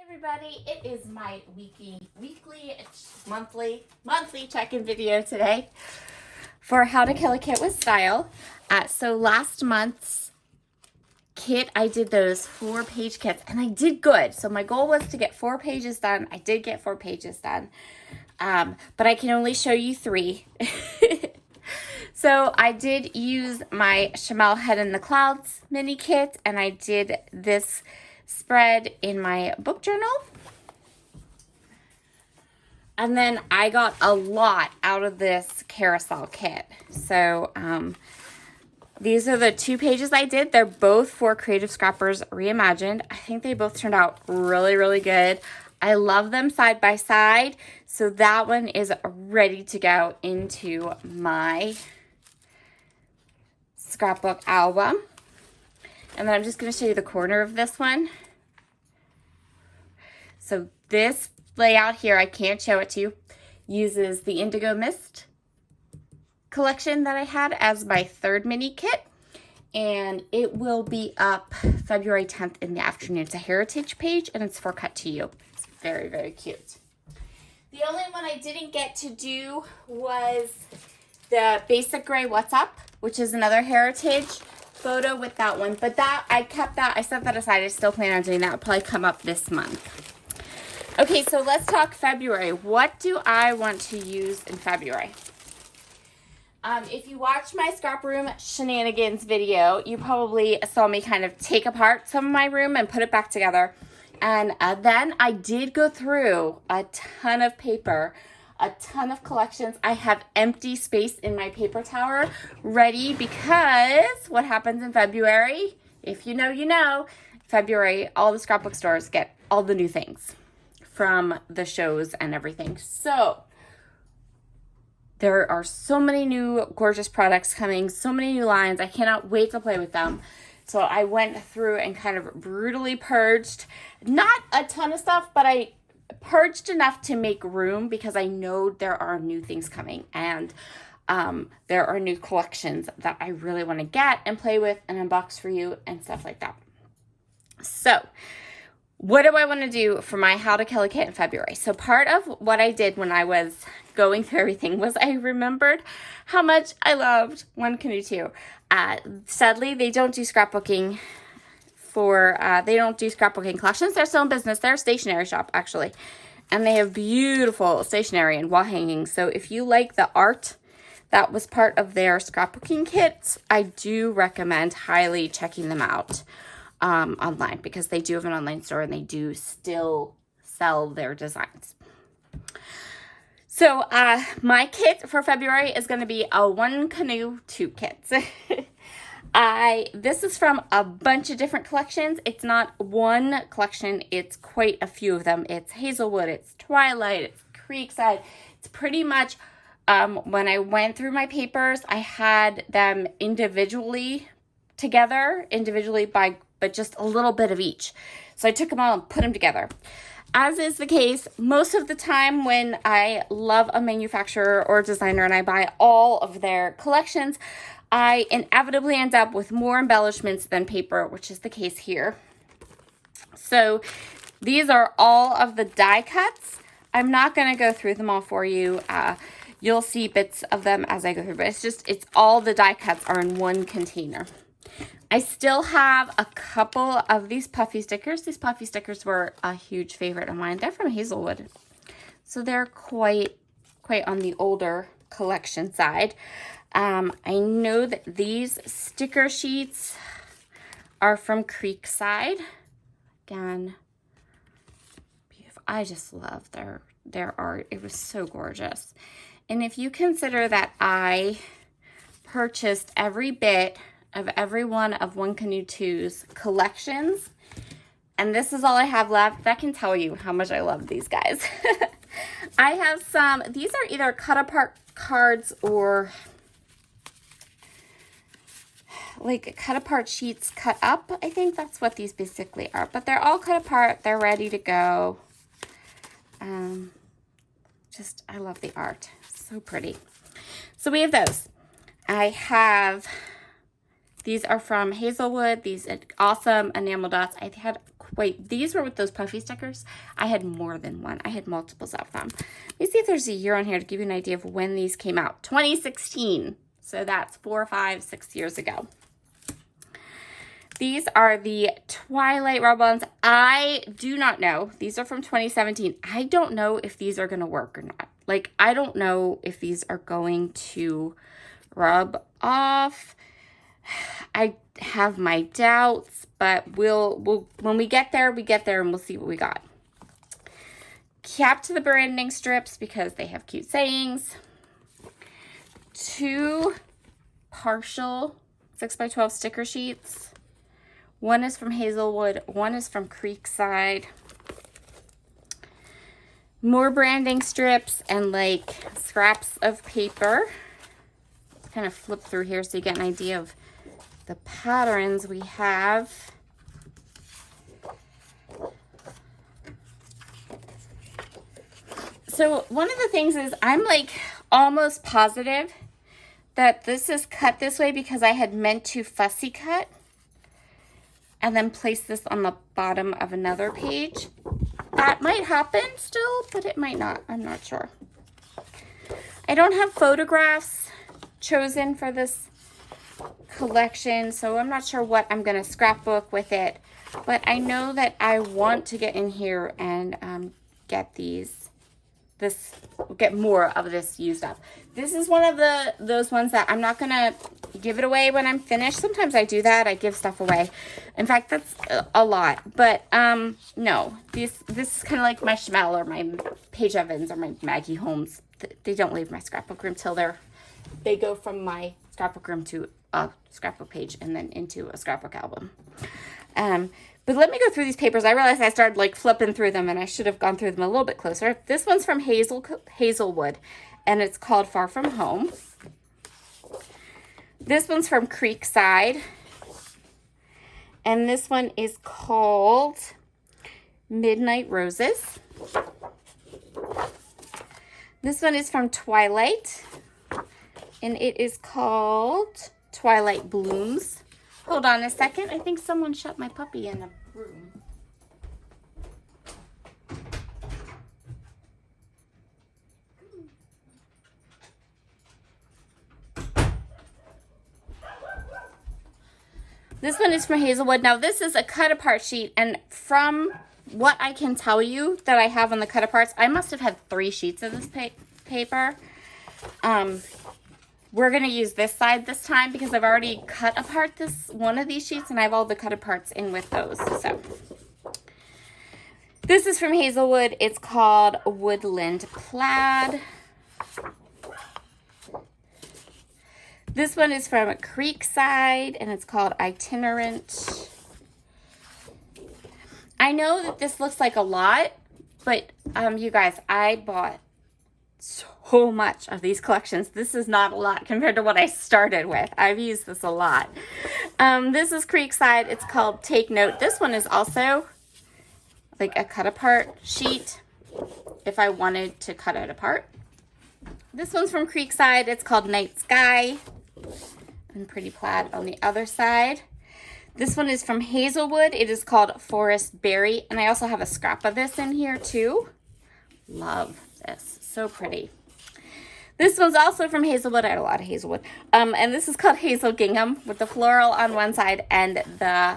Everybody, it is my monthly check-in video today for How to Kill a Kit with Style. So last month's kit, I did those 4-page kits and I did good. So my goal was to get 4 pages done. I did get 4 pages done, but I can only show you 3. So I did use my Chamel Head in the Clouds mini kit, and I did this spread in my book journal. And then I got a lot out of this carousel kit. So these are the 2 pages I did. They're both for Creative Scrappers Reimagined. I think they both turned out really, really good. I love them side by side. So that one is ready to go into my scrapbook album. And then I'm just going to show you the corner of this one. So this layout here, I can't show it to you, uses the Indigo Mist collection that I had as my 3rd mini kit. And it will be up February 10th in the afternoon. It's a heritage page and it's for cut to you. It's very, very cute. The only one I didn't get to do was the basic gray What's Up, which is another heritage photo with that one. But that, I kept that, I set that aside. I still plan on doing that. It'll probably come up this month. Okay, so let's talk February. What do I want to use in February? If you watched my scrap room shenanigans video, you probably saw me kind of take apart some of my room and put it back together. And then I did go through a ton of paper, a ton of collections. I have empty space in my paper tower ready because what happens in February, if you know, you know, February, all the scrapbook stores get all the new things from the shows and everything. So there are so many new gorgeous products coming, so many new lines. I cannot wait to play with them. So I went through and kind of brutally purged, not a ton of stuff, but I purged enough to make room because I know there are new things coming, and there are new collections that I really want to get and play with and unbox for you and stuff like that. So what do I want to do for my How to Kill a Kit in February? So part of what I did when I was going through everything was I remembered how much I loved One Canoe 2. Sadly, they don't do scrapbooking collections. They're still in business. They're a stationery shop, actually. And they have beautiful stationery and wall hangings. So if you like the art that was part of their scrapbooking kits, I do recommend highly checking them out online, because they do have an online store and they do still sell their designs. So my kit for February is going to be a One Canoe 2 kit. This is from a bunch of different collections. It's not one collection, it's quite a few of them. It's Hazelwood, it's Twilight, it's Creekside. It's pretty much, when I went through my papers, I had them individually but just a little bit of each. So I took them all and put them together. As is the case, most of the time when I love a manufacturer or designer and I buy all of their collections, I inevitably end up with more embellishments than paper, which is the case here. So these are all of the die cuts. I'm not going to go through them all for you. You'll see bits of them as I go through, but it's all the die cuts are in one container. I still have a couple of these puffy stickers. These puffy stickers were a huge favorite of mine. They're from Hazelwood, so they're quite on the older collection side. I know that these sticker sheets are from Creekside. Again, beautiful. I just love their art. It was so gorgeous. And if you consider that I purchased every bit of every one of One Canoe 2's collections, and this is all I have left, that can tell you how much I love these guys. I have some, these are either cut apart cards or like cut apart sheets cut up. I think that's what these basically are, but they're all cut apart. They're ready to go. I love the art. So pretty. So we have those. I have These are from Hazelwood. These awesome enamel dots. I had Wait, these were with those puffy stickers? I had more than one. I had multiples of them. Let me see if there's a year on here to give you an idea of when these came out. 2016. So that's 4, 5, 6 years ago. These are the Twilight rubber ones. I do not know. These are from 2017. I don't know if these are going to work or not. Like, I don't know if these are going to rub off. I have my doubts, but we'll when we get there and we'll see what we got. Cap to the branding strips because they have cute sayings. 2 partial 6x12 sticker sheets. One is from Hazelwood, one is from Creekside. More branding strips and like scraps of paper. Let's kind of flip through here so you get an idea of the patterns we have. So one of the things is I'm like almost positive that this is cut this way because I had meant to fussy cut and then place this on the bottom of another page. That might happen still, but it might not. I'm not sure. I don't have photographs chosen for this collection, so I'm not sure what I'm going to scrapbook with it. But I know that I want to get in here and get more of this used up. This is one of those ones that I'm not going to give it away when I'm finished. Sometimes I do that. I give stuff away. In fact, that's a lot. But no, this is kind of like my Schmel or my Paige Evans or my Maggie Holmes. They don't leave my scrapbook room till they go from my scrapbook room to a scrapbook page and then into a scrapbook album. But let me go through these papers. I realized I started like flipping through them and I should have gone through them a little bit closer. This one's from Hazelwood and it's called Far From Home. This one's from Creekside. And this one is called Midnight Roses. This one is from Twilight. And it is called Twilight Blooms. Hold on a second. I think someone shut my puppy in a room. This one is from Hazelwood. Now, this is a cut-apart sheet, and from what I can tell you that I have on the cut-aparts, I must have had 3 sheets of this paper. We're going to use this side this time because I've already cut apart one of these sheets and I have all the cut aparts in with those. So this is from Hazelwood. It's called Woodland Plaid. This one is from Creekside and it's called Itinerant. I know that this looks like a lot, but you guys, I bought so much of these collections. This is not a lot compared to what I started with. I've used this a lot. This is Creekside. It's called Take Note. This one is also like a cut apart sheet if I wanted to cut it apart. This one's from Creekside. It's called Night Sky and Pretty Plaid on the other side. This one is from Hazelwood. It is called Forest Berry. And I also have a scrap of this in here too. Love this. So pretty. This one's also from Hazelwood. I had a lot of Hazelwood. And this is called Hazel Gingham with the floral on one side and the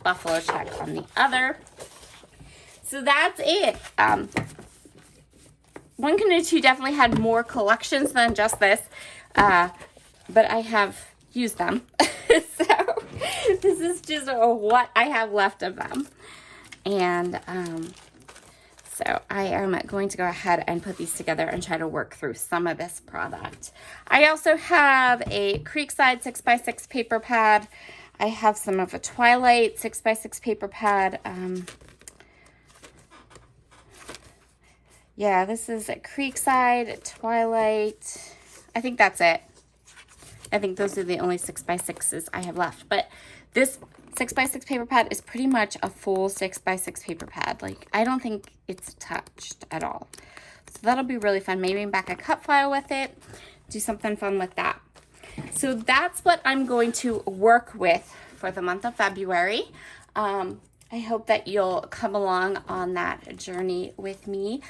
buffalo check on the other. So that's it. One Canoe 2 definitely had more collections than just this. But I have used them. So this is just what I have left of them. And so I am going to go ahead and put these together and try to work through some of this product. I also have a Creekside 6x6 paper pad. I have some of a Twilight 6x6 paper pad. Yeah, this is a Creekside, Twilight. I think that's it. I think those are the only 6x6s I have left. But this 6x6 paper pad is pretty much a full 6x6 paper pad. Like, I don't think it's touched at all. So that'll be really fun. Maybe back a cut file with it. Do something fun with that. So that's what I'm going to work with for the month of February. I hope that you'll come along on that journey with me.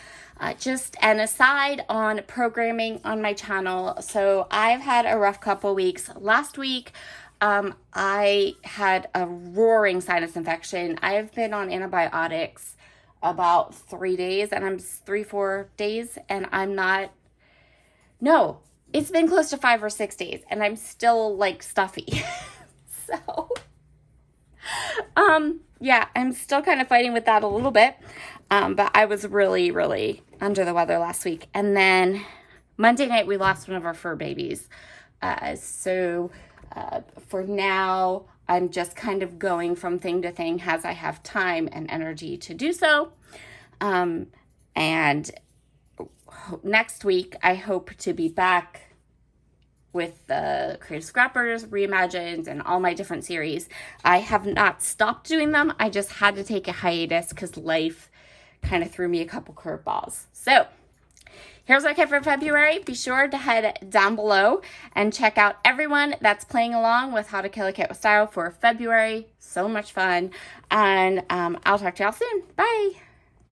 Just an aside on programming on my channel. So I've had a rough couple weeks. Last week, I had a roaring sinus infection. I've been on antibiotics about 3 days, and I'm 3-4 days, and I'm not, no, it's been close to 5 or 6 days, and I'm still like stuffy. So, yeah, I'm still kind of fighting with that a little bit. But I was really, really under the weather last week. And then Monday night, we lost one of our fur babies. So for now, I'm just kind of going from thing to thing as I have time and energy to do so. And next week, I hope to be back with the Creative Scrappers, Reimagined, and all my different series. I have not stopped doing them. I just had to take a hiatus because life kind of threw me a couple curveballs. So here's what I kept for February. Be sure to head down below and check out everyone that's playing along with How to Kill a Kit with Style for February. So much fun. And I'll talk to y'all soon. Bye.